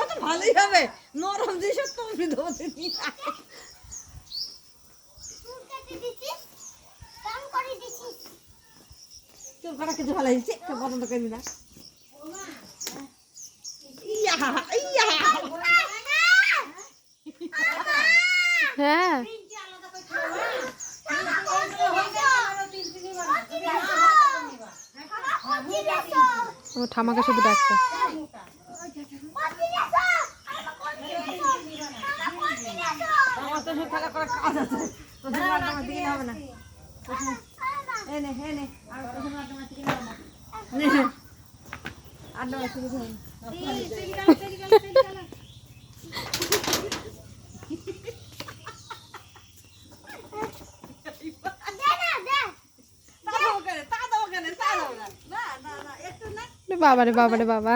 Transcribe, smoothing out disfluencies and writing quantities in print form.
ও তো ভালোই হবে, নরম জিনিস তো আমি ধরতে নি। চুল কাটা কিছু ভালো হয়েছে, কেউ পছন্দ করি না। হ্যাঁ ও ঠামাকে শুধু ডাকছে। আমার তো খেলা করার কাজ আছে, আমার দিকে হবে না। এনে এনে আর আড্ডা মারতে হবে। বাবারে বাবারে বাবা